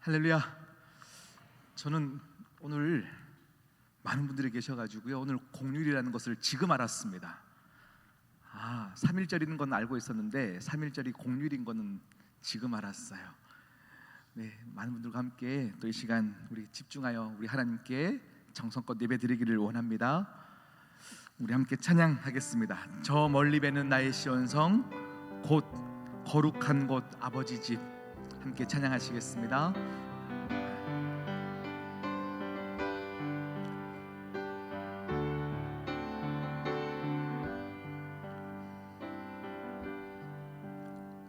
할렐루야. 저는 오늘 많은 분들이 계셔가지고요, 오늘 공휴일이라는 것을 지금 알았습니다. 3일절인 건 알고 있었는데 3일절이 공휴일인 거는 지금 알았어요. 네, 많은 분들과 함께 또 이 시간 우리 집중하여 우리 하나님께 정성껏 예배 드리기를 원합니다. 우리 함께 찬양하겠습니다. 저 멀리 뵈는 나의 시온성, 곧 거룩한 곳 아버지 집. 함께 찬양하시겠습니다.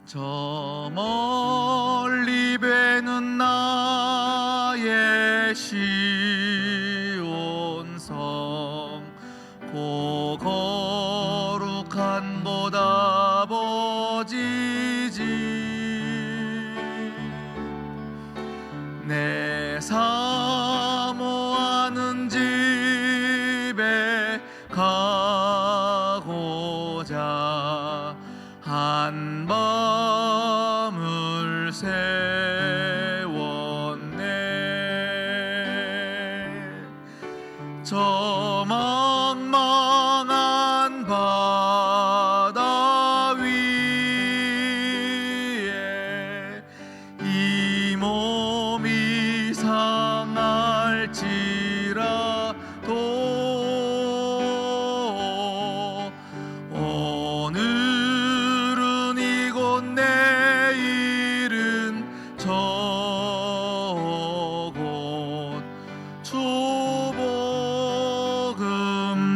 저 멀리 뵈는 나의 시온성, 고 거룩한 곳 아버지 집. 내 사모하는 집에 가고자 한 밤을 세웠네. 저 망망한 바다 위에 이 몸이 상할지라도 오늘은 이곳 내일은 저곳 주복음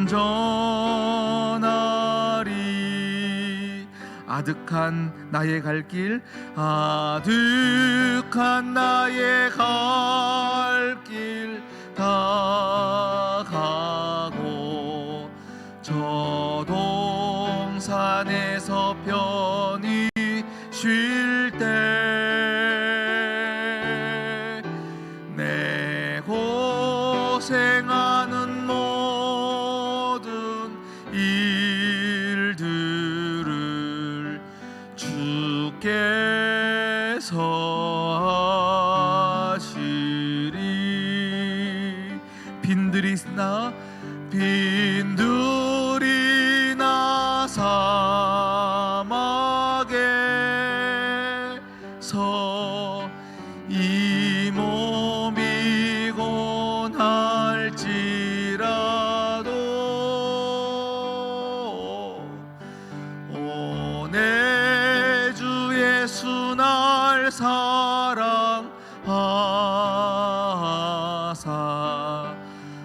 전하리. 아득한 나의 갈 길, 아득한 나의 갈 길 다 가고 저 동산에서 편히 쉴 때 내 고생하는 모든 일들을 주께서 하시리. 빈들이 나 사막에서 이 몸이 고날지라도 오 내 주 예수 날 사랑하사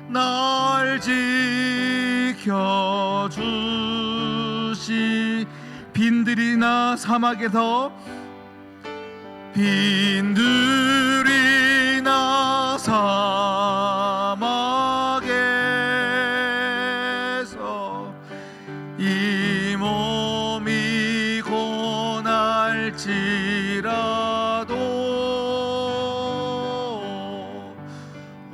날 지켜주시. 빈들이 나 사막에서, 빈들이 나 사막에서 이 몸이 고날지라도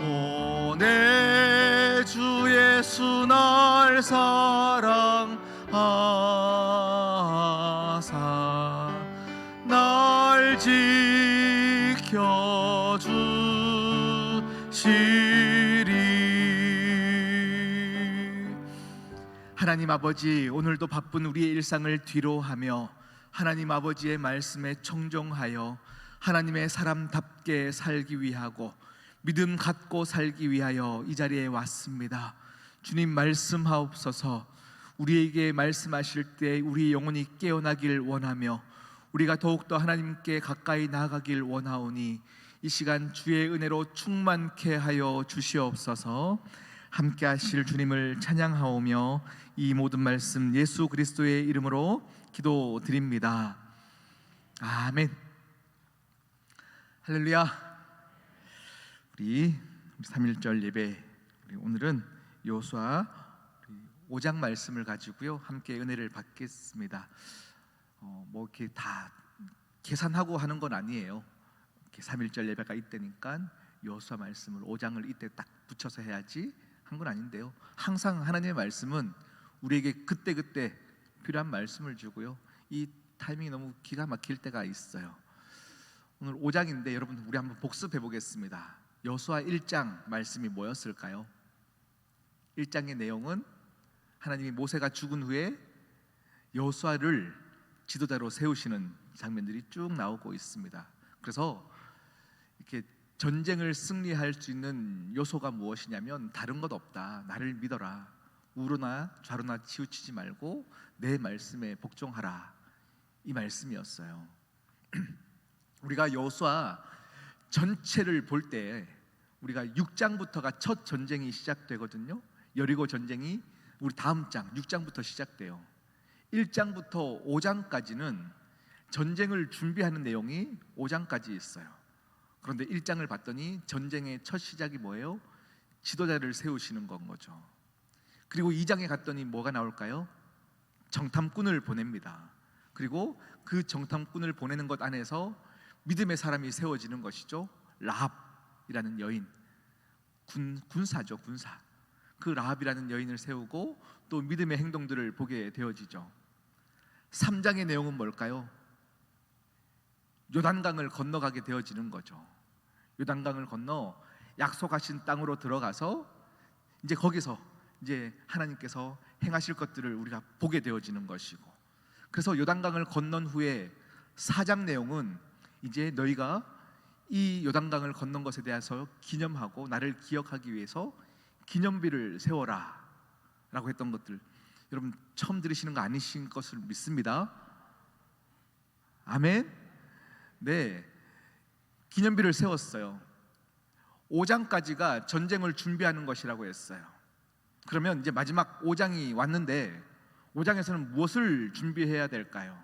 오 내 주 예수 날 사랑하사 날 지켜주시리. 하나님 아버지, 오늘도 바쁜 우리의 일상을 뒤로하며 하나님 아버지의 말씀에 청종하여 하나님의 사람답게 살기 위하고 믿음 갖고 살기 위하여 이 자리에 왔습니다. 주님 말씀하옵소서. 우리에게 말씀하실 때 우리 영혼이 깨어나길 원하며 우리가 더욱더 하나님께 가까이 나아가길 원하오니 이 시간 주의 은혜로 충만케 하여 주시옵소서. 함께 하실 주님을 찬양하오며 이 모든 말씀 예수 그리스도의 이름으로 기도드립니다. 아멘. 할렐루야. 우리 3.1절 예배, 오늘은 여호수아 5장 말씀을 가지고요 함께 은혜를 받겠습니다. 뭐 이렇게 다 계산하고 하는 건 아니에요. 이렇게 3.1절 예배가 이때니까 여호수아 말씀을 5장을 이때 딱 붙여서 해야지 한 건 아닌데요, 항상 하나님의 말씀은 우리에게 그때그때 필요한 말씀을 주고요, 이 타이밍이 너무 기가 막힐 때가 있어요. 오늘 5장인데 여러분 우리 한번 복습해 보겠습니다. 여호수아 1장 말씀이 뭐였을까요? 1장의 내용은 하나님이 모세가 죽은 후에 여호수아를 지도자로 세우시는 장면들이 쭉 나오고 있습니다. 그래서 이렇게 전쟁을 승리할 수 있는 요소가 무엇이냐면 다른 것 없다. 나를 믿어라. 우로나 좌로나 치우치지 말고 내 말씀에 복종하라. 이 말씀이었어요. 우리가 여호수아 전체를 볼 때 우리가 6장부터가 첫 전쟁이 시작되거든요. 여리고 전쟁이 우리 다음 장 6장부터 시작돼요. 1장부터 5장까지는 전쟁을 준비하는 내용이 5장까지 있어요. 그런데 1장을 봤더니 전쟁의 첫 시작이 뭐예요? 지도자를 세우시는 건 거죠. 그리고 2장에 갔더니 뭐가 나올까요? 정탐꾼을 보냅니다. 그리고 그 정탐꾼을 보내는 것 안에서 믿음의 사람이 세워지는 것이죠. 라합이라는 여인, 군사죠, 군사. 그 라합이라는 여인을 세우고 또 믿음의 행동들을 보게 되어지죠. 3장의 내용은 뭘까요? 요단강을 건너가게 되어지는 거죠. 요단강을 건너 약속하신 땅으로 들어가서 이제 거기서 이제 하나님께서 행하실 것들을 우리가 보게 되어지는 것이고, 그래서 요단강을 건넌 후에 4장 내용은 이제 너희가 이 요단강을 건넌 것에 대해서 기념하고 나를 기억하기 위해서 기념비를 세워라 라고 했던 것들, 여러분 처음 들으시는 거 아니신 것을 믿습니다. 아멘. 네, 기념비를 세웠어요. 5장까지가 전쟁을 준비하는 것이라고 했어요. 그러면 이제 마지막 5장이 왔는데 5장에서는 무엇을 준비해야 될까요?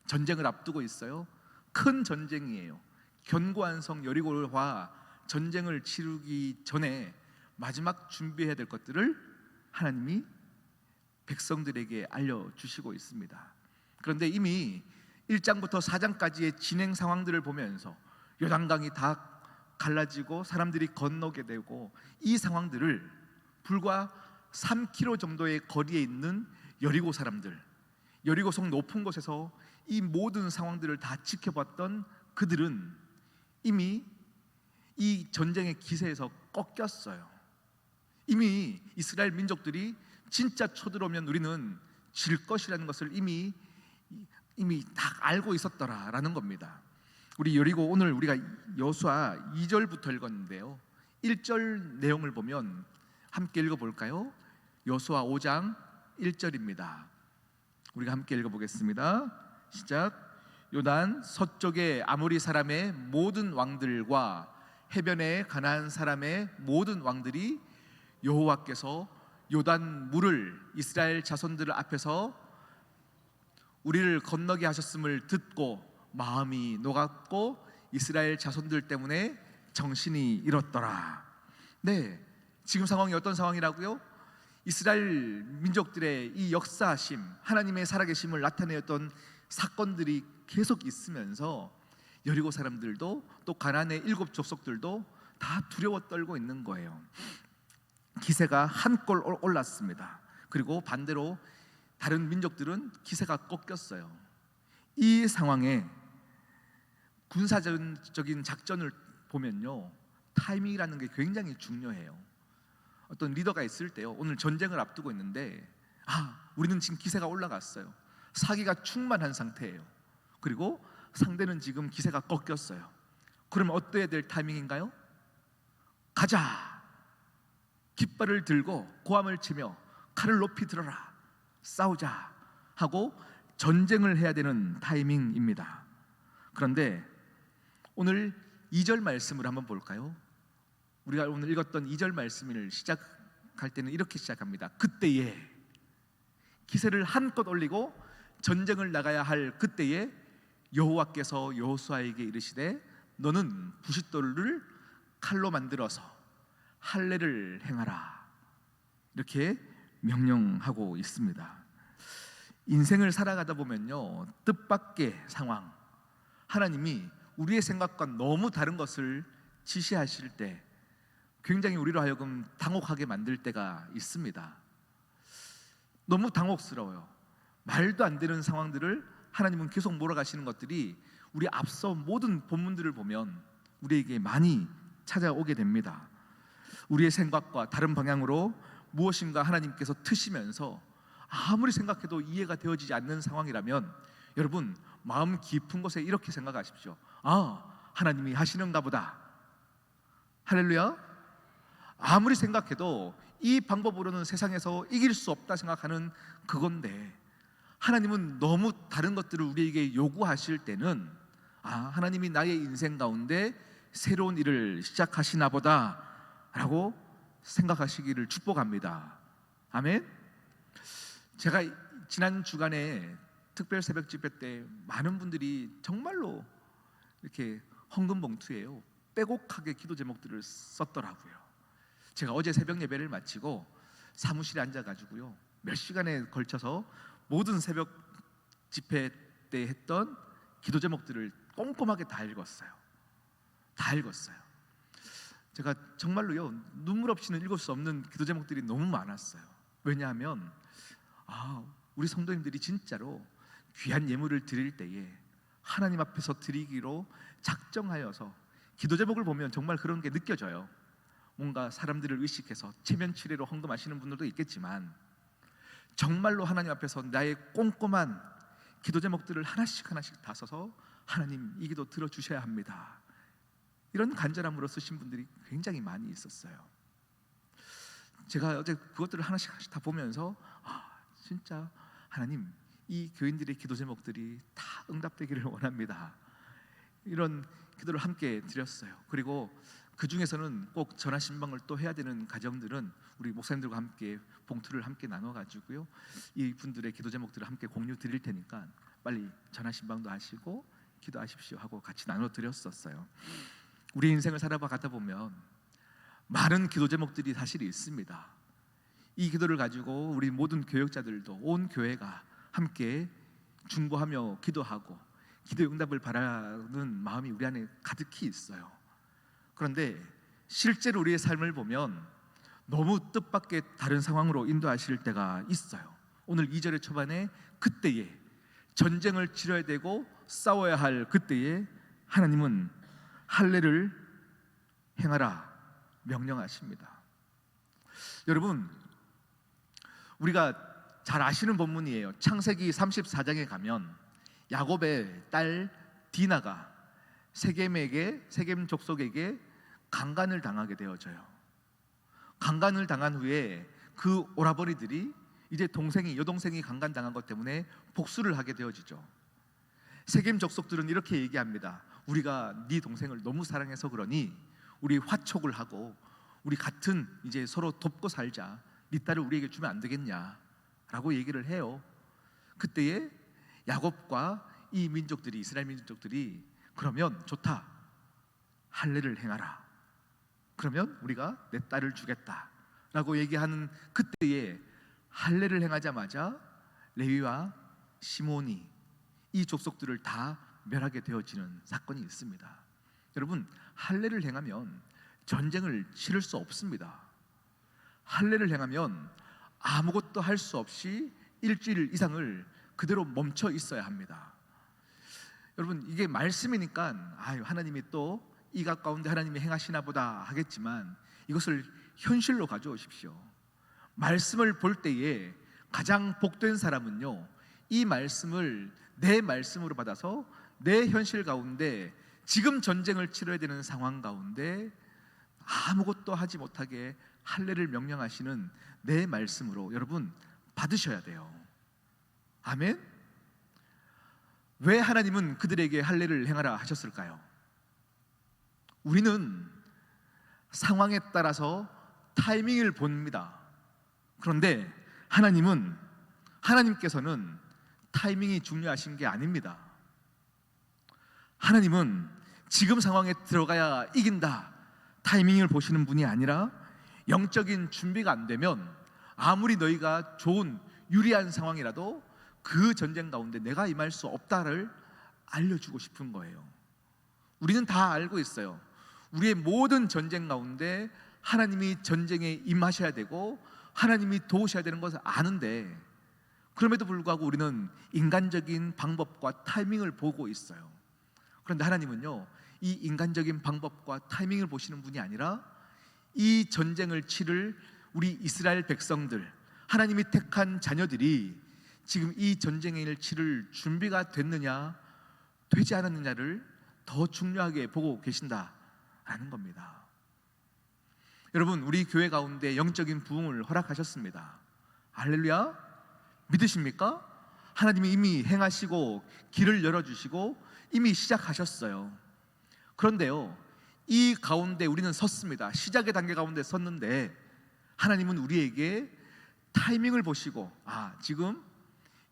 전쟁을 앞두고 있어요. 큰 전쟁이에요. 견고한 성 여리고와 전쟁을 치르기 전에 마지막 준비해야 될 것들을 하나님이 백성들에게 알려주시고 있습니다. 그런데 이미 1장부터 4장까지의 진행 상황들을 보면서 요단강이 다 갈라지고 사람들이 건너게 되고, 이 상황들을 불과 3km 정도의 거리에 있는 여리고 사람들, 여리고성 높은 곳에서 이 모든 상황들을 다 지켜봤던 그들은 이미 이 전쟁의 기세에서 꺾였어요. 이미 이스라엘 민족들이 진짜 쳐들어오면 우리는 질 것이라는 것을 이미 다 알고 있었더라라는 겁니다. 우리 여리고 오늘 우리가 여호수아 2절부터 읽었는데요, 1절 내용을 보면 함께 읽어볼까요? 여호수아 5장 1절입니다. 우리가 함께 읽어보겠습니다. 시작. 요단 서쪽의 아모리 사람의 모든 왕들과 해변의 가나안 사람의 모든 왕들이 여호와께서 요단 물을 이스라엘 자손들 앞에서 우리를 건너게 하셨음을 듣고 마음이 녹았고 이스라엘 자손들 때문에 정신이 잃었더라. 네, 지금 상황이 어떤 상황이라고요? 이스라엘 민족들의 이 역사심, 하나님의 살아계심을 나타내었던 사건들이 계속 있으면서 여리고 사람들도 또 가나안의 7 족속들도 다 두려워 떨고 있는 거예요. 기세가 한골 올랐습니다. 그리고 반대로 다른 민족들은 기세가 꺾였어요. 이 상황에 군사적인 작전을 보면요, 타이밍이라는 게 굉장히 중요해요. 어떤 리더가 있을 때요, 오늘 전쟁을 앞두고 있는데 우리는 지금 기세가 올라갔어요. 사기가 충만한 상태예요. 그리고 상대는 지금 기세가 꺾였어요. 그러면 어때야 될 타이밍인가요? 가자! 깃발을 들고 고함을 치며 칼을 높이 들어라, 싸우자 하고 전쟁을 해야 되는 타이밍입니다. 그런데 오늘 2절 말씀을 한번 볼까요? 우리가 오늘 읽었던 2절 말씀을 시작할 때는 이렇게 시작합니다. 그때에, 기세를 한껏 올리고 전쟁을 나가야 할 그때에 여호와께서 여호수아에게 이르시되 너는 부싯돌을 칼로 만들어서 할례를 행하라, 이렇게 명령하고 있습니다. 인생을 살아가다 보면요, 뜻밖의 상황, 하나님이 우리의 생각과 너무 다른 것을 지시하실 때 굉장히 우리로 하여금 당혹하게 만들 때가 있습니다. 너무 당혹스러워요. 말도 안 되는 상황들을 하나님은 계속 몰아가시는 것들이 우리 앞서 모든 본문들을 보면 우리에게 많이 찾아오게 됩니다. 우리의 생각과 다른 방향으로 무엇인가 하나님께서 트시면서 아무리 생각해도 이해가 되어지지 않는 상황이라면 여러분 마음 깊은 곳에 이렇게 생각하십시오. 아, 하나님이 하시는가 보다. 할렐루야. 아무리 생각해도 이 방법으로는 세상에서 이길 수 없다 생각하는 그건데 하나님은 너무 다른 것들을 우리에게 요구하실 때는 하나님이 나의 인생 가운데 새로운 일을 시작하시나 보다 라고 생각하시기를 축복합니다. 아멘. 제가 지난 주간에 특별 새벽 집회 때 많은 분들이 정말로 이렇게 헌금 봉투에요 빼곡하게 기도 제목들을 썼더라고요. 제가 어제 새벽 예배를 마치고 사무실에 앉아가지고요 몇 시간에 걸쳐서 모든 새벽 집회 때 했던 기도 제목들을 꼼꼼하게 다 읽었어요. 제가 정말로요 눈물 없이는 읽을 수 없는 기도 제목들이 너무 많았어요. 왜냐하면 우리 성도님들이 진짜로 귀한 예물을 드릴 때에 하나님 앞에서 드리기로 작정하여서 기도 제목을 보면 정말 그런 게 느껴져요. 뭔가 사람들을 의식해서 체면치레로 헌금하시는 분들도 있겠지만 정말로 하나님 앞에서 나의 꼼꼼한 기도 제목들을 하나씩 다 써서 하나님 이 기도 들어주셔야 합니다, 이런 간절함으로 쓰신 분들이 굉장히 많이 있었어요. 제가 어제 그것들을 하나씩 다 보면서 진짜 하나님 이 교인들의 기도 제목들이 다 응답되기를 원합니다, 이런 기도를 함께 드렸어요. 그리고 그 중에서는 꼭 전화신방을 또 해야 되는 가정들은 우리 목사님들과 함께 봉투를 함께 나눠가지고요 이 분들의 기도 제목들을 함께 공유 드릴 테니까 빨리 전화신방도 하시고 기도하십시오 하고 같이 나눠 드렸었어요. 우리 인생을 살아봐 가다 보면 많은 기도 제목들이 사실 있습니다. 이 기도를 가지고 우리 모든 교역자들도 온 교회가 함께 중보하며 기도하고 기도 응답을 바라는 마음이 우리 안에 가득히 있어요. 그런데 실제로 우리의 삶을 보면 너무 뜻밖의 다른 상황으로 인도하실 때가 있어요. 오늘 2절의 초반에 그때에 전쟁을 치러야 되고 싸워야 할 그때에 하나님은 할례를 행하라 명령하십니다. 여러분 우리가 잘 아시는 본문이에요. 창세기 34장에 가면 야곱의 딸 디나가 세겜 족속에게 강간을 당하게 되어져요. 강간을 당한 후에 그 오라버니들이 이제 여동생이 강간당한 것 때문에 복수를 하게 되어지죠. 세겜 족속들은 이렇게 얘기합니다. 우리가 네 동생을 너무 사랑해서 그러니 우리 화촉을 하고 우리 같은 이제 서로 돕고 살자, 네 딸을 우리에게 주면 안 되겠냐 라고 얘기를 해요. 그때에 야곱과 이 민족들이, 이스라엘 민족들이 그러면 좋다, 할례를 행하라, 그러면 우리가 내 딸을 주겠다 라고 얘기하는 그때에 할례를 행하자마자 레위와 시몬이 이 족속들을 다 멸하게 되어지는 사건이 있습니다. 여러분 할례를 행하면 전쟁을 치를 수 없습니다. 할례를 행하면 아무것도 할 수 없이 일주일 이상을 그대로 멈춰 있어야 합니다. 여러분 이게 말씀이니까 하나님이 또 이 가까운데 하나님이 행하시나 보다 하겠지만 이것을 현실로 가져오십시오. 말씀을 볼 때에 가장 복된 사람은요 이 말씀을 내 말씀으로 받아서 내 현실 가운데 지금 전쟁을 치러야 되는 상황 가운데 아무것도 하지 못하게 할례를 명령하시는 내 말씀으로 여러분 받으셔야 돼요. 아멘. 왜 하나님은 그들에게 할례를 행하라 하셨을까요? 우리는 상황에 따라서 타이밍을 봅니다. 그런데 하나님께서는 타이밍이 중요하신 게 아닙니다. 하나님은 지금 상황에 들어가야 이긴다 타이밍을 보시는 분이 아니라 영적인 준비가 안 되면 아무리 너희가 좋은 유리한 상황이라도 그 전쟁 가운데 내가 임할 수 없다를 알려주고 싶은 거예요. 우리는 다 알고 있어요. 우리의 모든 전쟁 가운데 하나님이 전쟁에 임하셔야 되고 하나님이 도우셔야 되는 것을 아는데 그럼에도 불구하고 우리는 인간적인 방법과 타이밍을 보고 있어요. 그런데 하나님은요, 이 인간적인 방법과 타이밍을 보시는 분이 아니라 이 전쟁을 치를 우리 이스라엘 백성들, 하나님이 택한 자녀들이 지금 이 전쟁을 치를 준비가 됐느냐 되지 않았느냐를 더 중요하게 보고 계신다라는 겁니다. 여러분, 우리 교회 가운데 영적인 부흥을 허락하셨습니다. 할렐루야. 믿으십니까? 하나님이 이미 행하시고 길을 열어주시고 이미 시작하셨어요. 그런데요, 이 가운데 우리는 섰습니다. 시작의 단계 가운데 섰는데 하나님은 우리에게 타이밍을 보시고, 지금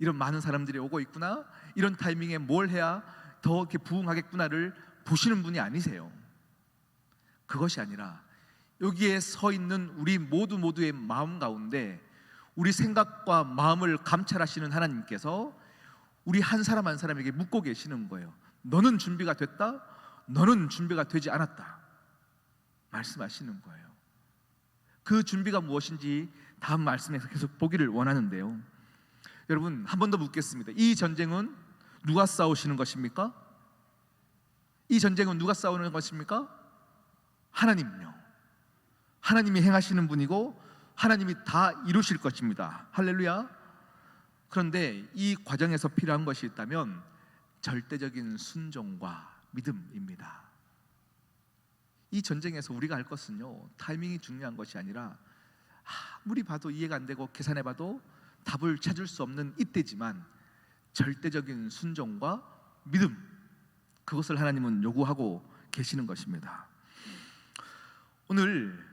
이런 많은 사람들이 오고 있구나, 이런 타이밍에 뭘 해야 더 이렇게 부흥하겠구나를 보시는 분이 아니세요. 그것이 아니라 여기에 서 있는 우리 모두의 마음 가운데 우리 생각과 마음을 감찰하시는 하나님께서 우리 한 사람 한 사람에게 묻고 계시는 거예요. 너는 준비가 됐다, 너는 준비가 되지 않았다 말씀하시는 거예요. 그 준비가 무엇인지 다음 말씀에서 계속 보기를 원하는데요, 여러분, 한 번 더 묻겠습니다. 이 전쟁은 누가 싸우시는 것입니까? 이 전쟁은 누가 싸우는 것입니까? 하나님요. 하나님이 행하시는 분이고 하나님이 다 이루실 것입니다. 할렐루야. 그런데 이 과정에서 필요한 것이 있다면 절대적인 순종과 믿음입니다. 이 전쟁에서 우리가 할 것은요, 타이밍이 중요한 것이 아니라 아무리 봐도 이해가 안 되고 계산해봐도 답을 찾을 수 없는 이때지만 절대적인 순종과 믿음, 그것을 하나님은 요구하고 계시는 것입니다. 오늘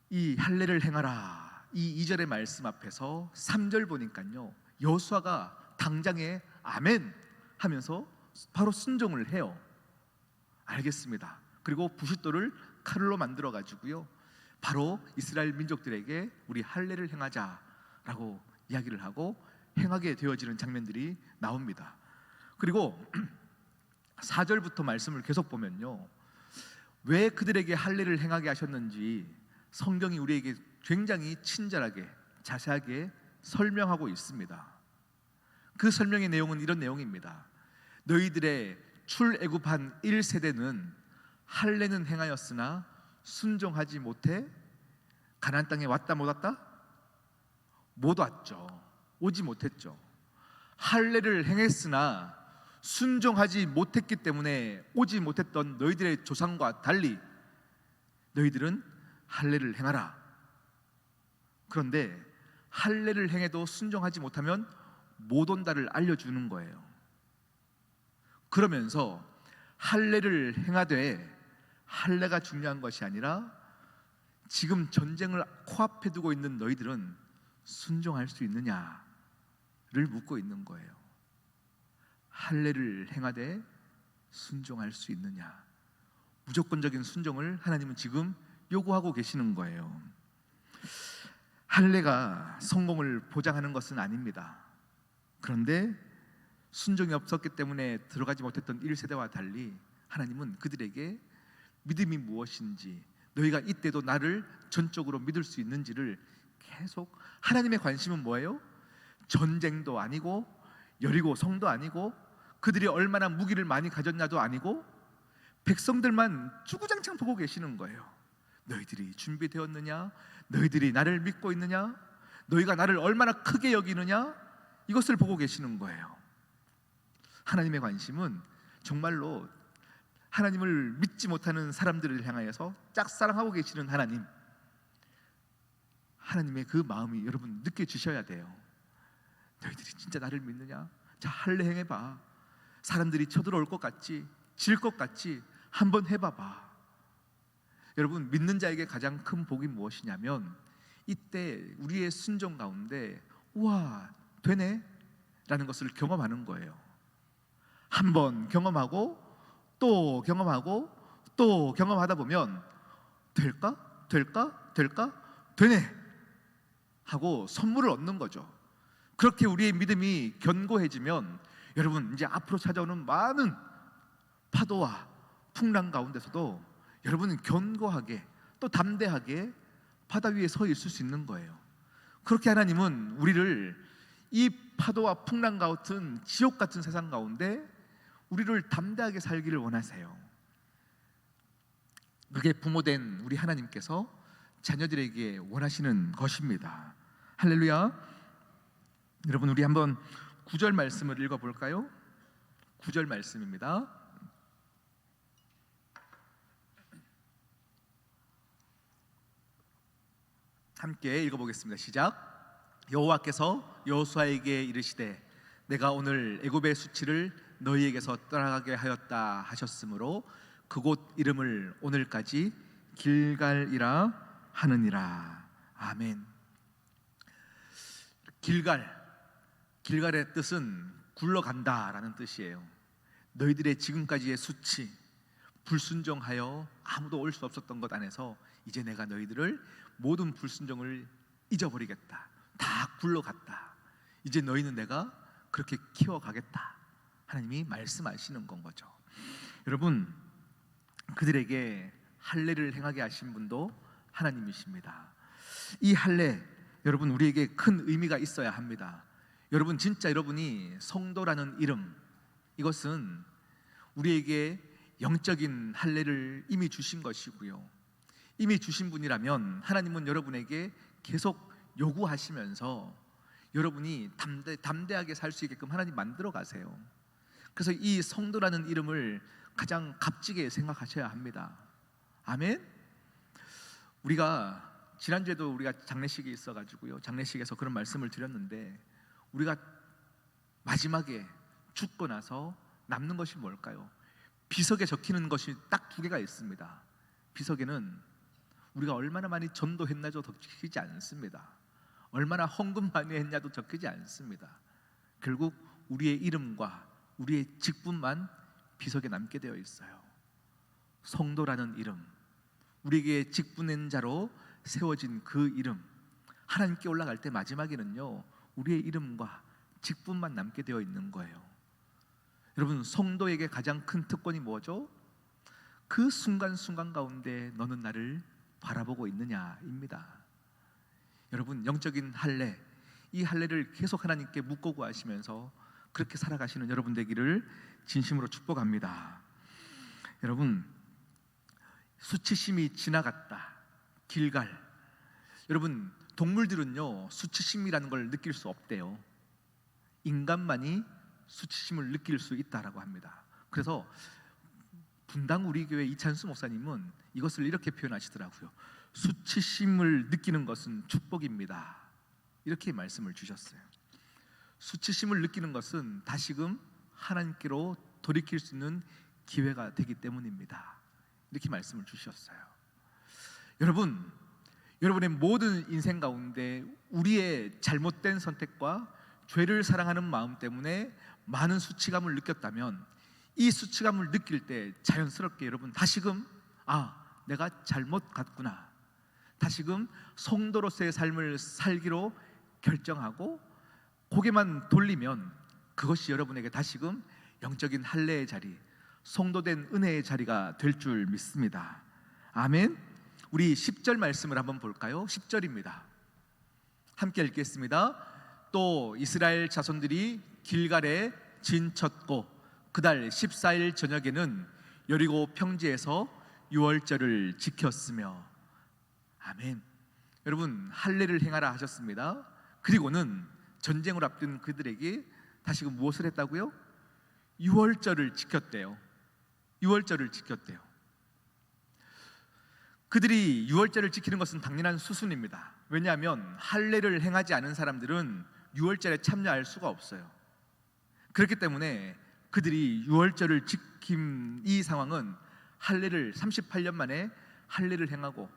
이 할례를 행하라, 이 2절의 말씀 앞에서 3절 보니까요, 여호수아가 당장에 아멘 하면서 바로 순종을 해요. 알겠습니다. 그리고 부싯돌을 칼로 만들어 가지고요, 바로 이스라엘 민족들에게 우리 할례를 행하자라고 이야기를 하고 행하게 되어지는 장면들이 나옵니다. 그리고 4절부터 말씀을 계속 보면요, 왜 그들에게 할례를 행하게 하셨는지 성경이 우리에게 굉장히 친절하게 자세하게 설명하고 있습니다. 그 설명의 내용은 이런 내용입니다. 너희들의 출애굽한 1세대는 할례는 행하였으나 순종하지 못해 가나안 땅에 왔다 못 왔다? 못 왔죠. 오지 못했죠. 할례를 행했으나 순종하지 못했기 때문에 오지 못했던 너희들의 조상과 달리 너희들은 할례를 행하라. 그런데 할례를 행해도 순종하지 못하면 못 온다를 알려주는 거예요. 그러면서 할례를 행하되 할례가 중요한 것이 아니라 지금 전쟁을 코앞에 두고 있는 너희들은 순종할 수 있느냐를 묻고 있는 거예요. 할례를 행하되 순종할 수 있느냐, 무조건적인 순종을 하나님은 지금 요구하고 계시는 거예요. 할례가 성공을 보장하는 것은 아닙니다. 그런데 순종이 없었기 때문에 들어가지 못했던 1세대와 달리 하나님은 그들에게 믿음이 무엇인지, 너희가 이때도 나를 전적으로 믿을 수 있는지를 계속, 하나님의 관심은 뭐예요? 전쟁도 아니고 여리고 성도 아니고 그들이 얼마나 무기를 많이 가졌냐도 아니고 백성들만 주구장창 보고 계시는 거예요. 너희들이 준비되었느냐? 너희들이 나를 믿고 있느냐? 너희가 나를 얼마나 크게 여기느냐? 이것을 보고 계시는 거예요. 하나님의 관심은 정말로 하나님을 믿지 못하는 사람들을 향하여서 짝사랑하고 계시는 하나님, 하나님의 그 마음이 여러분 느껴지셔야 돼요. 너희들이 진짜 나를 믿느냐? 자, 할례 행해봐. 사람들이 쳐들어올 것 같지? 질 것 같지? 한번 해봐봐. 여러분, 믿는 자에게 가장 큰 복이 무엇이냐면 이때 우리의 순종 가운데 우와, 되네? 라는 것을 경험하는 거예요. 한번 경험하고 또 경험하고 또 경험하다 보면 될까? 되네! 하고 선물을 얻는 거죠. 그렇게 우리의 믿음이 견고해지면 여러분, 이제 앞으로 찾아오는 많은 파도와 풍랑 가운데서도 여러분은 견고하게 또 담대하게 바다 위에 서 있을 수 있는 거예요. 그렇게 하나님은 우리를 이 파도와 풍랑 같은 지옥 같은 세상 가운데 우리를 담대하게 살기를 원하세요. 그게 부모된 우리 하나님께서 자녀들에게 원하시는 것입니다. 할렐루야. 여러분, 우리 한번 9절 말씀을 읽어볼까요? 9절 말씀입니다. 함께 읽어보겠습니다. 시작. 여호와께서 여호수아에게 이르시되 내가 오늘 애굽의 수치를 너희에게서 떠나가게 하였다 하셨으므로 그곳 이름을 오늘까지 길갈이라 하느니라. 아멘. 길갈의 뜻은 굴러간다라는 뜻이에요. 너희들의 지금까지의 수치, 불순종하여 아무도 올 수 없었던 것 안에서 이제 내가 너희들을 모든 불순종을 잊어버리겠다. 다 굴러갔다. 이제 너희는 내가 그렇게 키워가겠다. 하나님이 말씀하시는 건 거죠. 여러분, 그들에게 할례를 행하게 하신 분도 하나님이십니다. 이 할례, 여러분, 우리에게 큰 의미가 있어야 합니다. 여러분, 진짜 여러분이 성도라는 이름, 이것은 우리에게 영적인 할례를 이미 주신 것이고요, 이미 주신 분이라면 하나님은 여러분에게 계속 요구하시면서 여러분이 담대하게 살 수 있게끔 하나님 만들어 가세요. 그래서 이 성도라는 이름을 가장 값지게 생각하셔야 합니다. 아멘. 우리가 지난주에도 우리가 장례식이 있어가지고요, 장례식에서 그런 말씀을 드렸는데, 우리가 마지막에 죽고 나서 남는 것이 뭘까요? 비석에 적히는 것이 딱 2개가 있습니다. 비석에는 우리가 얼마나 많이 전도했나도 적히지 않습니다. 얼마나 헌금 많이 했냐도 적히지 않습니다. 결국 우리의 이름과 우리의 직분만 비석에 남게 되어 있어요. 성도라는 이름, 우리에게 직분된 자로 세워진 그 이름, 하나님께 올라갈 때 마지막에는요, 우리의 이름과 직분만 남게 되어 있는 거예요. 여러분, 성도에게 가장 큰 특권이 뭐죠? 그 순간순간 가운데 너는 나를 바라보고 있느냐입니다. 여러분, 영적인 할례, 이 할례를 계속 하나님께 묻고 구하시면서 그렇게 살아가시는 여러분 되기를 진심으로 축복합니다. 여러분, 수치심이 지나갔다. 길갈. 여러분, 동물들은요, 수치심이라는 걸 느낄 수 없대요. 인간만이 수치심을 느낄 수 있다라고 합니다. 그래서 분당 우리 교회 이찬수 목사님은 이것을 이렇게 표현하시더라고요. 수치심을 느끼는 것은 축복입니다. 이렇게 말씀을 주셨어요. 수치심을 느끼는 것은 다시금 하나님께로 돌이킬 수 있는 기회가 되기 때문입니다. 이렇게 말씀을 주셨어요. 여러분, 여러분의 모든 인생 가운데 우리의 잘못된 선택과 죄를 사랑하는 마음 때문에 많은 수치감을 느꼈다면, 이 수치감을 느낄 때 자연스럽게 여러분 다시금 내가 잘못 갔구나, 다시금 성도로서의 삶을 살기로 결정하고 고개만 돌리면 그것이 여러분에게 다시금 영적인 할례의 자리, 성도된 은혜의 자리가 될 줄 믿습니다. 아멘. 우리 10절 말씀을 한번 볼까요? 10절입니다. 함께 읽겠습니다. 또 이스라엘 자손들이 길갈에 진쳤고 그달 14일 저녁에는 여리고 평지에서 유월절을 지켰으며. 아멘. 여러분, 할례를 행하라 하셨습니다. 그리고는 전쟁을 앞둔 그들에게 다시금 무엇을 했다고요? 유월절을 지켰대요. 유월절을 지켰대요. 그들이 유월절을 지키는 것은 당연한 수순입니다. 왜냐하면 할례를 행하지 않은 사람들은 유월절에 참여할 수가 없어요. 그렇기 때문에 그들이 유월절을 지킨 이 상황은 할례를 38년 만에 할례를 행하고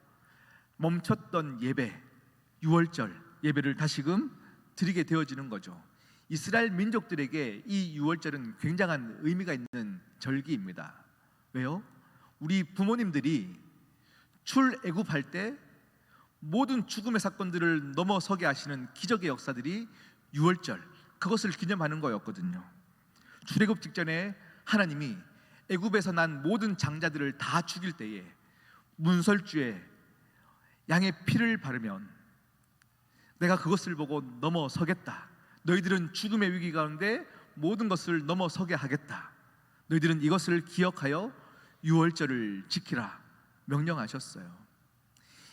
멈췄던 예배, 유월절 예배를 다시금 드리게 되어지는 거죠. 이스라엘 민족들에게 이 유월절은 굉장한 의미가 있는 절기입니다. 왜요? 우리 부모님들이 출애굽할 때 모든 죽음의 사건들을 넘어서게 하시는 기적의 역사들이 유월절, 그것을 기념하는 거였거든요. 출애굽 직전에 하나님이 애굽에서 난 모든 장자들을 다 죽일 때에 문설주에 양의 피를 바르면 내가 그것을 보고 넘어서겠다, 너희들은 죽음의 위기 가운데 모든 것을 넘어서게 하겠다, 너희들은 이것을 기억하여 유월절을 지키라 명령하셨어요.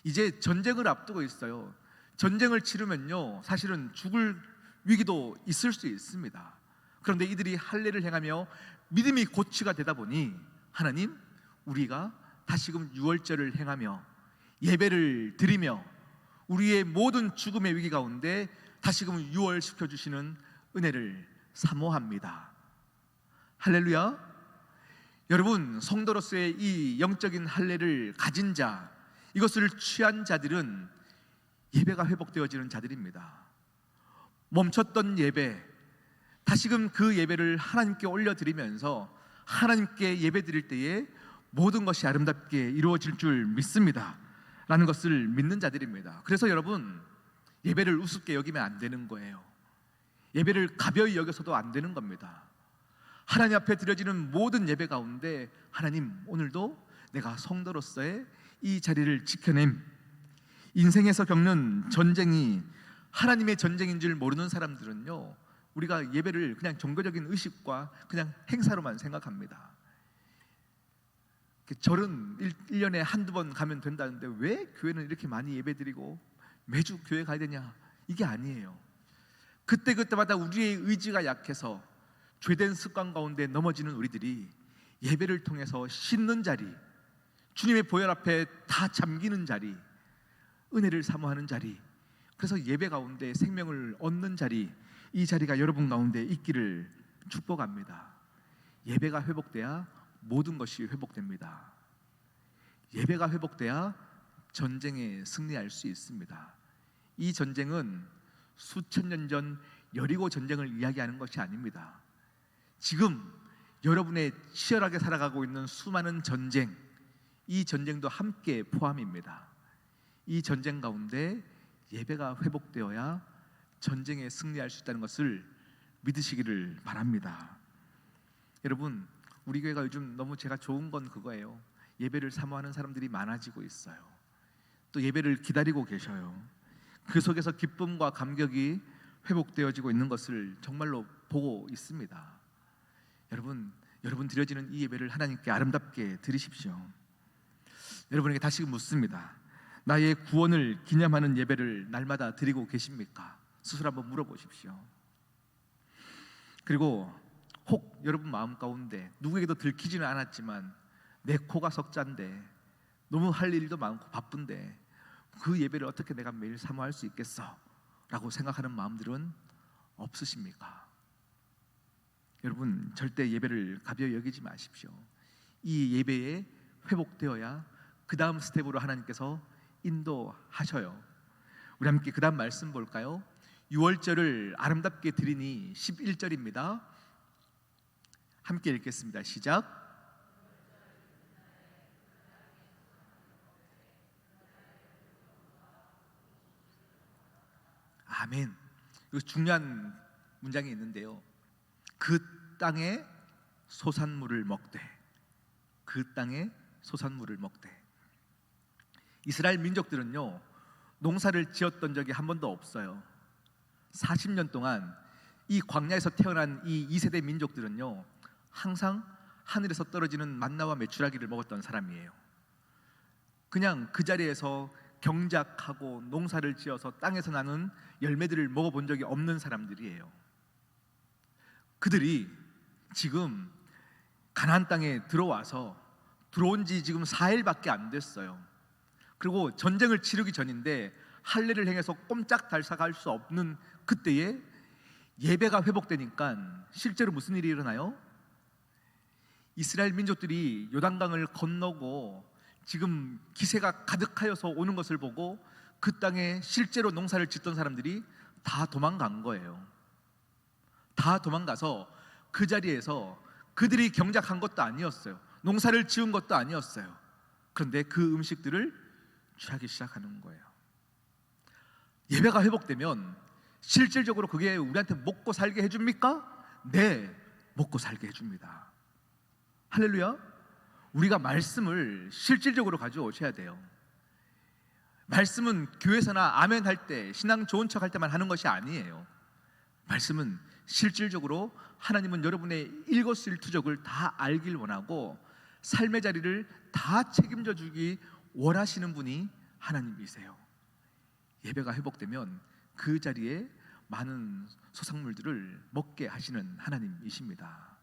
이제 전쟁을 앞두고 있어요. 전쟁을 치르면요, 사실은 죽을 위기도 있을 수 있습니다. 그런데 이들이 할례를 행하며 믿음이 고취가 되다 보니 하나님, 우리가 다시금 유월절을 행하며 예배를 드리며 우리의 모든 죽음의 위기 가운데 다시금 유월시켜 주시는 은혜를 사모합니다. 할렐루야. 여러분, 성도로서의 이 영적인 할례를 가진 자, 이것을 취한 자들은 예배가 회복되어지는 자들입니다. 멈췄던 예배, 다시금 그 예배를 하나님께 올려드리면서 하나님께 예배 드릴 때에 모든 것이 아름답게 이루어질 줄 믿습니다 라는 것을 믿는 자들입니다. 그래서 여러분, 예배를 우습게 여기면 안 되는 거예요. 예배를 가벼이 여겨서도 안 되는 겁니다. 하나님 앞에 드려지는 모든 예배 가운데 하나님, 오늘도 내가 성도로서의 이 자리를 지켜냄. 인생에서 겪는 전쟁이 하나님의 전쟁인 줄 모르는 사람들은요, 우리가 예배를 그냥 종교적인 의식과 그냥 행사로만 생각합니다. 절은 1년에 한두 번 가면 된다는데 왜 교회는 이렇게 많이 예배드리고 매주 교회 가야 되냐? 이게 아니에요. 그때그때마다 우리의 의지가 약해서 죄된 습관 가운데 넘어지는 우리들이 예배를 통해서 씻는 자리, 주님의 보혈 앞에 다 잠기는 자리, 은혜를 사모하는 자리, 그래서 예배 가운데 생명을 얻는 자리, 이 자리가 여러분 가운데 있기를 축복합니다. 예배가 회복돼야 모든 것이 회복됩니다. 예배가 회복돼야 전쟁에 승리할 수 있습니다. 이 전쟁은 수천 년 전 여리고 전쟁을 이야기하는 것이 아닙니다. 지금 여러분의 치열하게 살아가고 있는 수많은 전쟁, 이 전쟁도 함께 포함입니다. 이 전쟁 가운데 예배가 회복되어야 전쟁에 승리할 수 있다는 것을 믿으시기를 바랍니다. 여러분, 우리 교회가 요즘 너무 제가 좋은 건 그거예요. 예배를 사모하는 사람들이 많아지고 있어요. 또 예배를 기다리고 계셔요. 그 속에서 기쁨과 감격이 회복되어지고 있는 것을 정말로 보고 있습니다. 여러분 드려지는 이 예배를 하나님께 아름답게 드리십시오. 여러분에게 다시 묻습니다. 나의 구원을 기념하는 예배를 날마다 드리고 계십니까? 스스로 한번 물어보십시오. 그리고 혹 여러분 마음 가운데 누구에게도 들키지는 않았지만 내 코가 석잔데 너무 할 일도 많고 바쁜데 그 예배를 어떻게 내가 매일 사모할 수 있겠어? 라고 생각하는 마음들은 없으십니까? 여러분, 절대 예배를 가벼이 여기지 마십시오. 이 예배에 회복되어야 그 다음 스텝으로 하나님께서 인도하셔요. 우리 함께 그 다음 말씀 볼까요? 유월절을 아름답게 드리니 11절입니다. 함께 읽겠습니다. 시작. 아멘. 이거 중요한 문장이 있는데요. 그 땅에 소산물을 먹되, 그 땅에 소산물을 먹되. 이스라엘 민족들은요, 농사를 지었던 적이 한 번도 없어요. 40년 동안 이 광야에서 태어난 이 2세대 민족들은요, 항상 하늘에서 떨어지는 만나와 메추라기를 먹었던 사람이에요. 그냥 그 자리에서 경작하고 농사를 지어서 땅에서 나는 열매들을 먹어본 적이 없는 사람들이에요. 그들이 지금 가나안 땅에 들어온 지 지금 4일밖에 안 됐어요. 그리고 전쟁을 치르기 전인데 할례를 행해서 꼼짝달싹 할 수 없는 그때에 예배가 회복되니까 실제로 무슨 일이 일어나요? 이스라엘 민족들이 요단강을 건너고 지금 기세가 가득하여서 오는 것을 보고 그 땅에 실제로 농사를 짓던 사람들이 다 도망간 거예요. 다 도망가서 그 자리에서 그들이 경작한 것도 아니었어요. 농사를 지은 것도 아니었어요. 그런데 그 음식들을 취하기 시작하는 거예요. 예배가 회복되면 실질적으로 그게 우리한테 먹고 살게 해줍니까? 네, 먹고 살게 해줍니다. 할렐루야. 우리가 말씀을 실질적으로 가져오셔야 돼요. 말씀은 교회에서나 아멘 할 때, 신앙 좋은 척 할 때만 하는 것이 아니에요. 말씀은 실질적으로 하나님은 여러분의 일거수일투족을 다 알길 원하고 삶의 자리를 다 책임져 주기 원하시는 분이 하나님이세요. 예배가 회복되면 그 자리에 많은 소상물들을 먹게 하시는 하나님이십니다.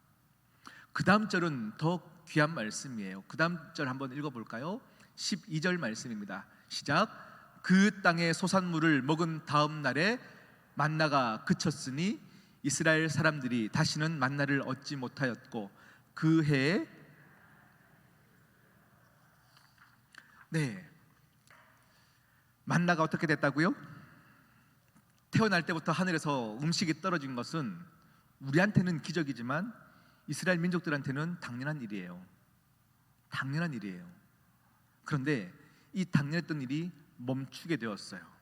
그 다음 절은 더 귀한 말씀이에요. 그 다음 절 한번 읽어볼까요? 12절 말씀입니다. 시작. 그 땅의 소산물을 먹은 다음 날에 만나가 그쳤으니 이스라엘 사람들이 다시는 만나를 얻지 못하였고 그 해에 만나가 어떻게 됐다고요? 태어날 때부터 하늘에서 음식이 떨어진 것은 우리한테는 기적이지만 이스라엘 민족들한테는 당연한 일이에요. 당연한 일이에요. 그런데 이 당연했던 일이 멈추게 되었어요.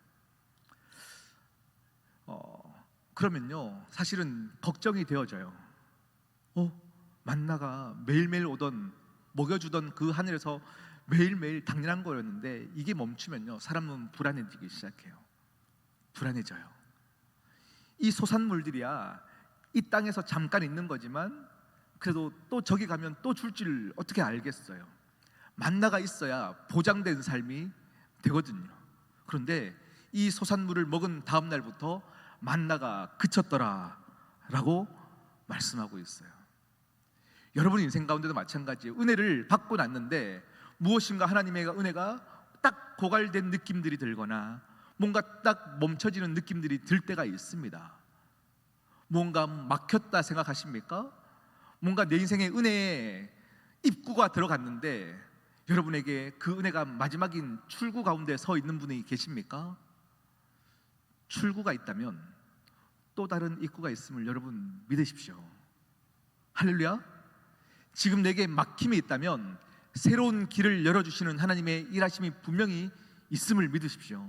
그러면요, 사실은 걱정이 되어져요. 만나가 매일매일 오던, 먹여주던 그 하늘에서 매일매일 당연한 거였는데 이게 멈추면요, 사람은 불안해지기 시작해요. 불안해져요. 이 소산물들이야 이 땅에서 잠깐 있는 거지만 그래도 또 저기 가면 또 줄 줄 어떻게 알겠어요. 만나가 있어야 보장된 삶이 되거든요. 그런데 이 소산물을 먹은 다음 날부터 만나가 그쳤더라 라고 말씀하고 있어요. 여러분 인생 가운데도 마찬가지예요. 은혜를 받고 났는데 무엇인가 하나님의 은혜가 딱 고갈된 느낌들이 들거나 뭔가 딱 멈춰지는 느낌들이 들 때가 있습니다. 뭔가 막혔다 생각하십니까? 뭔가 내 인생의 은혜의 입구가 들어갔는데 여러분에게 그 은혜가 마지막인 출구 가운데 서 있는 분이 계십니까? 출구가 있다면 또 다른 입구가 있음을 여러분 믿으십시오. 할렐루야. 지금 내게 막힘이 있다면 새로운 길을 열어주시는 하나님의 일하심이 분명히 있음을 믿으십시오.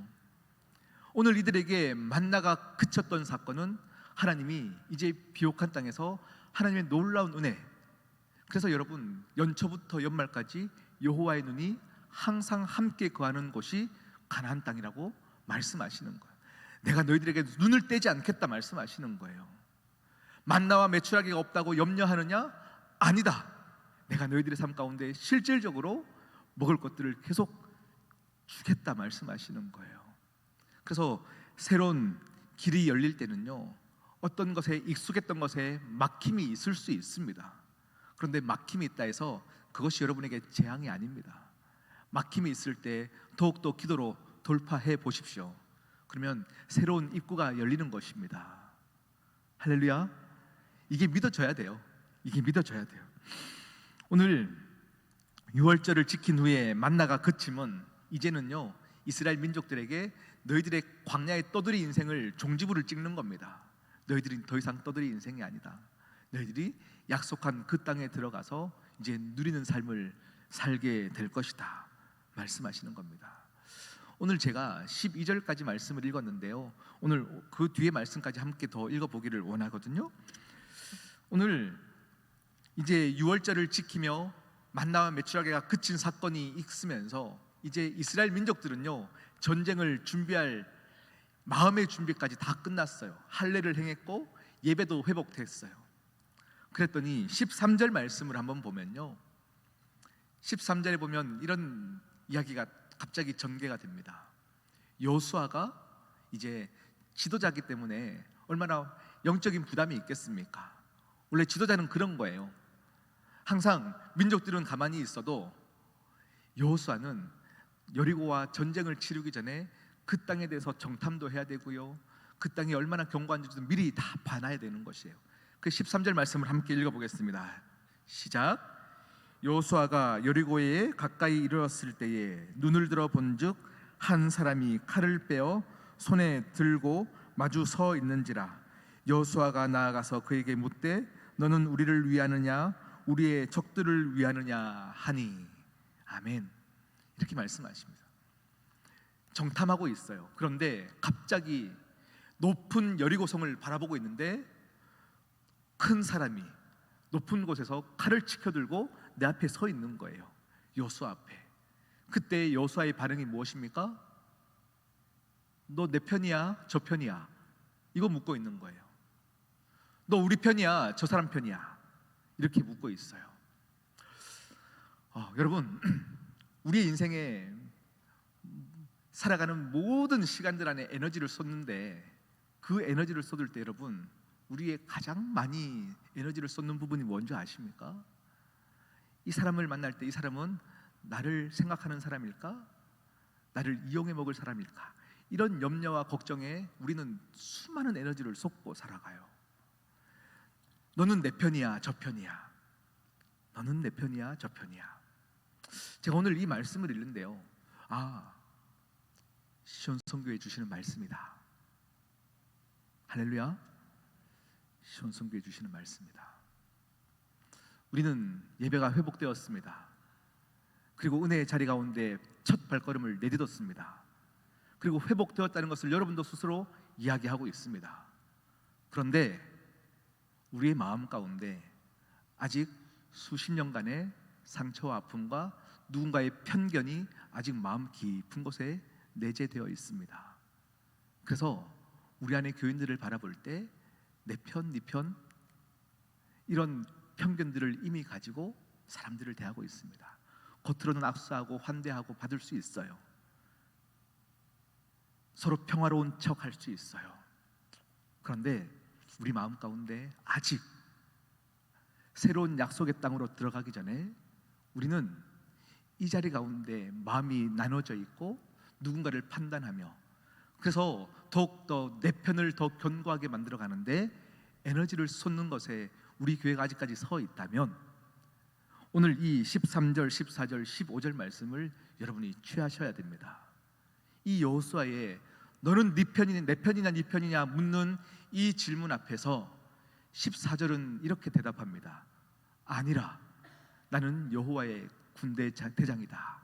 오늘 이들에게 만나가 그쳤던 사건은 하나님이 이제 비옥한 땅에서 하나님의 놀라운 은혜, 그래서 여러분 연초부터 연말까지 여호와의 눈이 항상 함께 거하는 곳이 가나안 땅이라고 말씀하시는 거예요. 내가 너희들에게 눈을 떼지 않겠다 말씀하시는 거예요. 만나와 메추라기가 없다고 염려하느냐? 아니다. 내가 너희들의 삶 가운데 실질적으로 먹을 것들을 계속 주겠다 말씀하시는 거예요. 그래서 새로운 길이 열릴 때는요, 어떤 것에 익숙했던 것에 막힘이 있을 수 있습니다. 그런데 막힘이 있다 해서 그것이 여러분에게 재앙이 아닙니다. 막힘이 있을 때 더욱더 기도로 돌파해 보십시오. 그러면 새로운 입구가 열리는 것입니다. 할렐루야. 이게 믿어져야 돼요. 이게 믿어져야 돼요. 오늘 유월절을 지킨 후에 만나가 그침은 이제는요, 이스라엘 민족들에게 너희들의 광야의 떠들이 인생을 종지부를 찍는 겁니다. 너희들이 더 이상 떠들이 인생이 아니다. 너희들이 약속한 그 땅에 들어가서 이제 누리는 삶을 살게 될 것이다 말씀하시는 겁니다. 오늘 제가 12절까지 말씀을 읽었는데요, 오늘 그 뒤에 말씀까지 함께 더 읽어보기를 원하거든요. 오늘 이제 유월절을 지키며 만나와 메추라기가 그친 사건이 있으면서 이제 이스라엘 민족들은요, 전쟁을 준비할 마음의 준비까지 다 끝났어요. 할례를 행했고 예배도 회복됐어요. 그랬더니 13절 말씀을 한번 보면요, 13절에 보면 이런 이야기가 갑자기 전개가 됩니다. 여호수아가 이제 지도자이기 때문에 얼마나 영적인 부담이 있겠습니까? 원래 지도자는 그런 거예요. 항상 민족들은 가만히 있어도 여호수아는 여리고와 전쟁을 치르기 전에 그 땅에 대해서 정탐도 해야 되고요, 그 땅이 얼마나 견고한지도 미리 다 봐놔야 되는 것이에요. 그 13절 말씀을 함께 읽어보겠습니다. 시작. 여호수아가 여리고에 가까이 이르렀을 때에 눈을 들어 본즉 한 사람이 칼을 빼어 손에 들고 마주 서 있는지라. 여호수아가 나아가서 그에게 묻되 너는 우리를 위하느냐 우리의 적들을 위하느냐 하니. 아멘. 이렇게 말씀하십니다. 정탐하고 있어요. 그런데 갑자기 높은 여리고성을 바라보고 있는데 큰 사람이 높은 곳에서 칼을 치켜들고 내 앞에 서 있는 거예요. 여호수아 앞에. 그때 여호수아의 반응이 무엇입니까? 너 내 편이야? 저 편이야? 이거 묻고 있는 거예요. 너 우리 편이야, 저 사람 편이야? 이렇게 묻고 있어요. 여러분, 우리의 인생에 살아가는 모든 시간들 안에 에너지를 쏟는데, 그 에너지를 쏟을 때 여러분, 우리의 가장 많이 에너지를 쏟는 부분이 뭔지 아십니까? 이 사람을 만날 때 이 사람은 나를 생각하는 사람일까? 나를 이용해 먹을 사람일까? 이런 염려와 걱정에 우리는 수많은 에너지를 쏟고 살아가요. 너는 내 편이야, 저 편이야. 너는 내 편이야, 저 편이야. 제가 오늘 이 말씀을 읽는데요, 시온 선교회 주시는 말씀이다. 할렐루야. 시온 선교회 주시는 말씀이다. 우리는 예배가 회복되었습니다. 그리고 은혜의 자리 가운데 첫 발걸음을 내딛었습니다. 그리고 회복되었다는 것을 여러분도 스스로 이야기하고 있습니다. 그런데 우리의 마음 가운데 아직 수십 년간의 상처와 아픔과 누군가의 편견이 아직 마음 깊은 곳에 내재되어 있습니다. 그래서 우리 안에 교인들을 바라볼 때 내 편, 네 편, 이런 편견들을 이미 가지고 사람들을 대하고 있습니다. 겉으로는 악수하고 환대하고 받을 수 있어요. 서로 평화로운 척 할 수 있어요. 그런데 우리 마음 가운데 아직 새로운 약속의 땅으로 들어가기 전에 우리는 이 자리 가운데 마음이 나눠져 있고 누군가를 판단하며, 그래서 더욱더 내 편을 더 견고하게 만들어 가는데 에너지를 쏟는 것에 우리 교회가 아직까지 서 있다면, 오늘 이 13절, 14절, 15절 말씀을 여러분이 취하셔야 됩니다. 이 여호수아의 너는 네 편이냐 내 편이냐 네 편이냐 묻는 이 질문 앞에서 14절은 이렇게 대답합니다. 아니라 나는 여호와의 군대 대장이다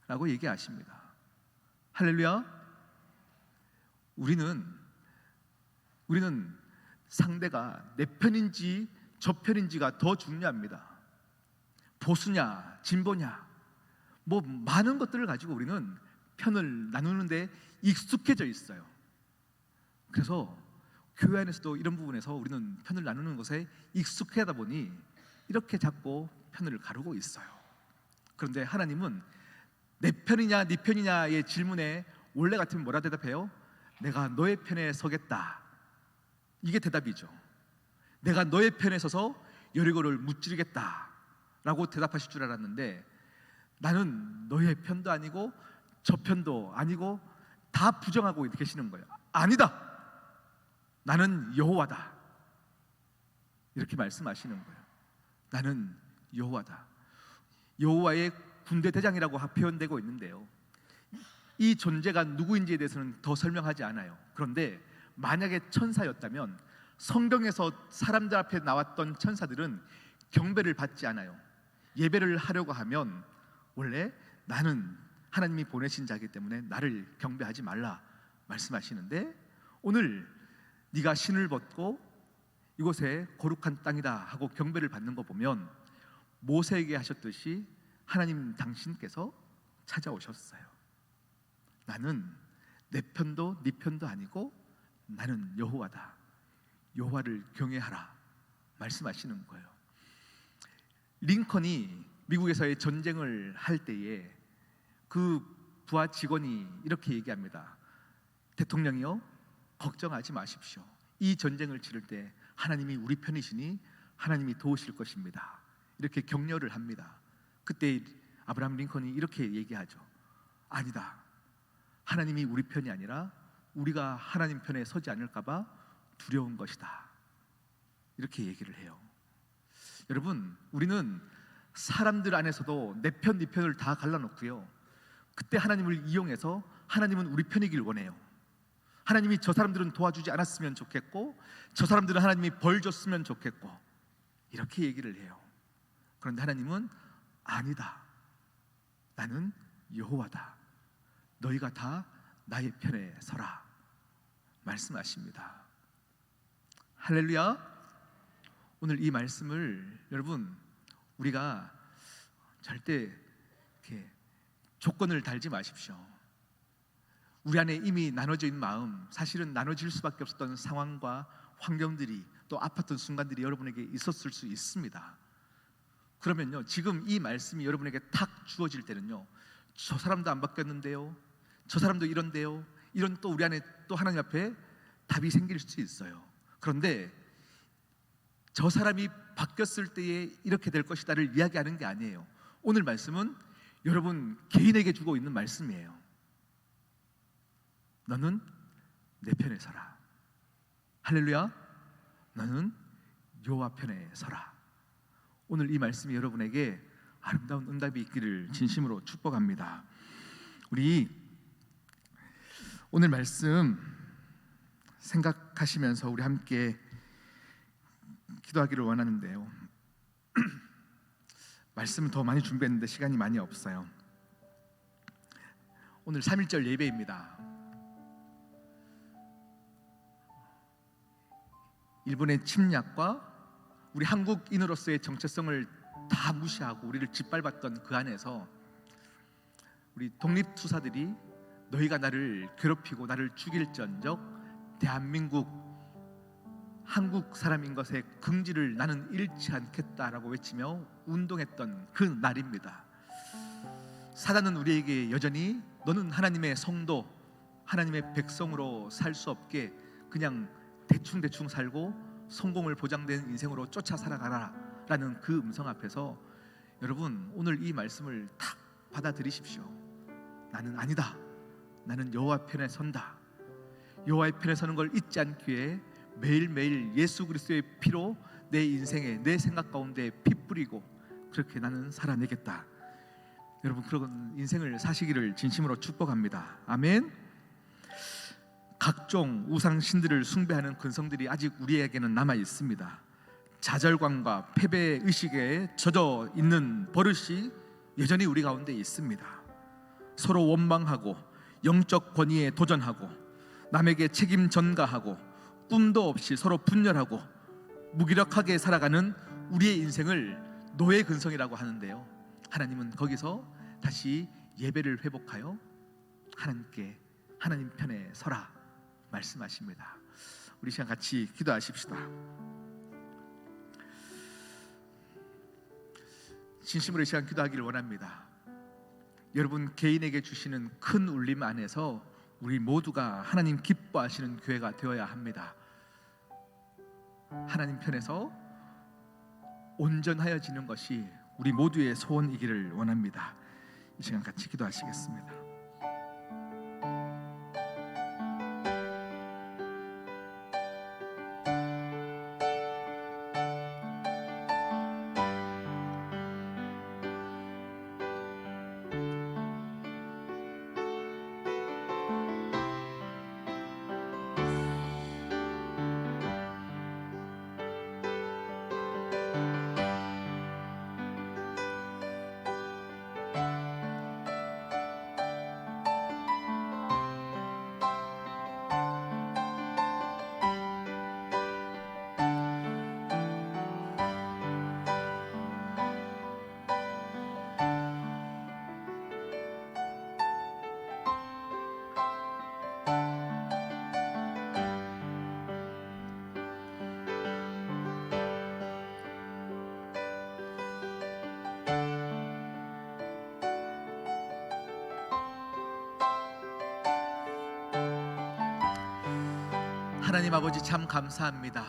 라고 얘기하십니다. 할렐루야. 우리는 상대가 내 편인지 저 편인지가 더 중요합니다. 보수냐 진보냐 뭐 많은 것들을 가지고 우리는 편을 나누는데 익숙해져 있어요. 그래서 교회 안에서도 이런 부분에서 우리는 편을 나누는 것에 익숙하다 보니 이렇게 자꾸 편을 가르고 있어요. 그런데 하나님은 내 편이냐 네 편이냐의 질문에 원래 같으면 뭐라 대답해요? 내가 너의 편에 서겠다. 이게 대답이죠. 내가 너의 편에 서서 여리고를 무찌르겠다 라고 대답하실 줄 알았는데, 나는 너의 편도 아니고 저 편도 아니고 다 부정하고 계시는 거예요. 아니다, 나는 여호와다, 이렇게 말씀하시는 거예요. 나는 여호와다. 여호와의 군대 대장이라고 표현되고 있는데요, 이 존재가 누구인지에 대해서는 더 설명하지 않아요. 그런데 만약에 천사였다면 성경에서 사람들 앞에 나왔던 천사들은 경배를 받지 않아요. 예배를 하려고 하면 원래 나는 하나님이 보내신 자이기 때문에 나를 경배하지 말라 말씀하시는데, 오늘 네가 신을 벗고 이곳에 거룩한 땅이다 하고 경배를 받는 거 보면 모세에게 하셨듯이 하나님 당신께서 찾아오셨어요. 나는 내 편도 네 편도 아니고 나는 여호와다. 여호와를 경외하라 말씀하시는 거예요. 링컨이 미국에서의 전쟁을 할 때에 그 부하 직원이 이렇게 얘기합니다. 대통령이요, 걱정하지 마십시오. 이 전쟁을 치를 때 하나님이 우리 편이시니 하나님이 도우실 것입니다. 이렇게 격려를 합니다. 그때 아브라함 링컨이 이렇게 얘기하죠. 아니다, 하나님이 우리 편이 아니라 우리가 하나님 편에 서지 않을까 봐 두려운 것이다, 이렇게 얘기를 해요. 여러분, 우리는 사람들 안에서도 내 편, 네 편을 다 갈라놓고요, 그때 하나님을 이용해서 하나님은 우리 편이길 원해요. 하나님이 저 사람들은 도와주지 않았으면 좋겠고 저 사람들은 하나님이 벌 줬으면 좋겠고 이렇게 얘기를 해요. 그런데 하나님은 아니다, 나는 여호와다. 너희가 다 나의 편에 서라 말씀하십니다. 할렐루야. 오늘 이 말씀을 여러분, 우리가 절대 이렇게 조건을 달지 마십시오. 우리 안에 이미 나눠져 있는 마음, 사실은 나눠질 수밖에 없었던 상황과 환경들이 또 아팠던 순간들이 여러분에게 있었을 수 있습니다. 그러면요, 지금 이 말씀이 여러분에게 탁 주어질 때는요, 저 사람도 안 바뀌었는데요, 저 사람도 이런데요, 이런 또 우리 안에 또 하나님 앞에 답이 생길 수 있어요. 그런데 저 사람이 바뀌었을 때에 이렇게 될 것이다를 이야기하는 게 아니에요. 오늘 말씀은 여러분 개인에게 주고 있는 말씀이에요. 너는 내 편에 서라. 할렐루야. 너는 여호와 편에 서라. 오늘 이 말씀이 여러분에게 아름다운 응답이 있기를 진심으로 축복합니다. 우리 오늘 말씀 생각하시면서 우리 함께 기도하기를 원하는데요. 말씀을 더 많이 준비했는데 시간이 많이 없어요. 오늘 3.1절 예배입니다. 일본의 침략과 우리 한국인으로서의 정체성을 다 무시하고 우리를 짓밟았던 그 안에서 우리 독립투사들이 너희가 나를 괴롭히고 나를 죽일전적 대한민국 한국 사람인 것에 긍지를 나는 잃지 않겠다라고 외치며 운동했던 그 날입니다. 사단은 우리에게 여전히 너는 하나님의 성도, 하나님의 백성으로 살 수 없게 그냥 대충 살고 성공을 보장된 인생으로 쫓아 살아가라 라는 그 음성 앞에서 여러분 오늘 이 말씀을 탁 받아들이십시오. 나는 아니다. 나는 여호와 편에 선다. 여호와의 편에 서는 걸 잊지 않기 위해 매일매일 예수 그리스도의 피로 내 인생에 내 생각 가운데 피 뿌리고 그렇게 나는 살아내겠다. 여러분 그런 인생을 사시기를 진심으로 축복합니다. 아멘. 각종 우상 신들을 숭배하는 근성들이 아직 우리에게는 남아 있습니다. 좌절감과 패배 의식에 젖어 있는 버릇이 여전히 우리 가운데 있습니다. 서로 원망하고 영적 권위에 도전하고 남에게 책임 전가하고 꿈도 없이 서로 분열하고 무기력하게 살아가는 우리의 인생을 노예 근성이라고 하는데요, 하나님은 거기서 다시 예배를 회복하여 하나님께 하나님 편에 서라 말씀하십니다. 우리 시간 같이 기도하십시다. 진심으로 이 시간 기도하기를 원합니다. 여러분 개인에게 주시는 큰 울림 안에서 우리 모두가 하나님 기뻐하시는 교회가 되어야 합니다. 하나님 편에서 온전하여지는 것이 우리 모두의 소원이기를 원합니다. 이 시간 같이 기도하시겠습니다. 하나님 아버지 참 감사합니다.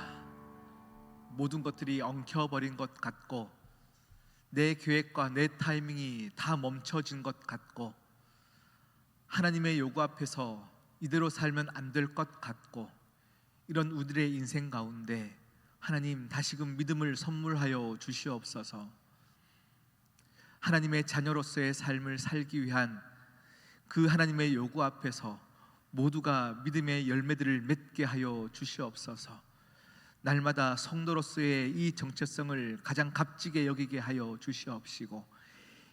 모든 것들이 엉켜버린 것 같고 내 계획과 내 타이밍이 다 멈춰진 것 같고 하나님의 요구 앞에서 이대로 살면 안 될 것 같고 이런 우리의 인생 가운데 하나님 다시금 믿음을 선물하여 주시옵소서. 하나님의 자녀로서의 삶을 살기 위한 그 하나님의 요구 앞에서 모두가 믿음의 열매들을 맺게 하여 주시옵소서. 날마다 성도로서의 이 정체성을 가장 값지게 여기게 하여 주시옵시고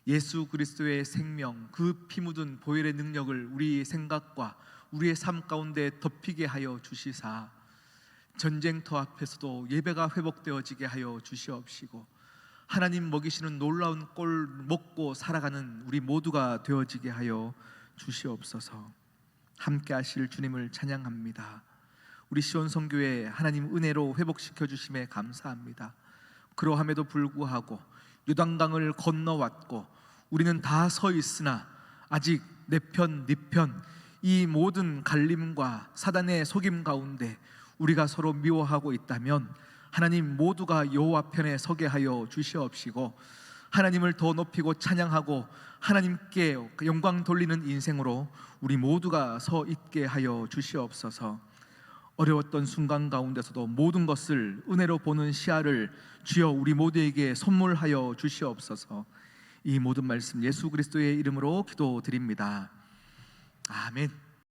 예수 그리스도의 생명 그 피 묻은 보혈의 능력을 우리의 생각과 우리의 삶 가운데 덮이게 하여 주시사 전쟁터 앞에서도 예배가 회복되어지게 하여 주시옵시고 하나님 먹이시는 놀라운 꼴 먹고 살아가는 우리 모두가 되어지게 하여 주시옵소서. 함께 하실 주님을 찬양합니다. 우리 시온 선교회 하나님 은혜로 회복시켜 주심에 감사합니다. 그러함에도 불구하고 요단강을 건너왔고 우리는 다 서 있으나 아직 내 편, 네 편, 이 모든 갈림과 사단의 속임 가운데 우리가 서로 미워하고 있다면 하나님 모두가 여호와 편에 서게 하여 주시옵시고 하나님을 더 높이고 찬양하고 하나님께 영광 돌리는 인생으로 우리 모두가 서 있게 하여 주시옵소서. 어려웠던 순간 가운데서도 모든 것을 은혜로 보는 시야를 주여 우리 모두에게 선물하여 주시옵소서. 이 모든 말씀 예수 그리스도의 이름으로 기도드립니다. 아멘.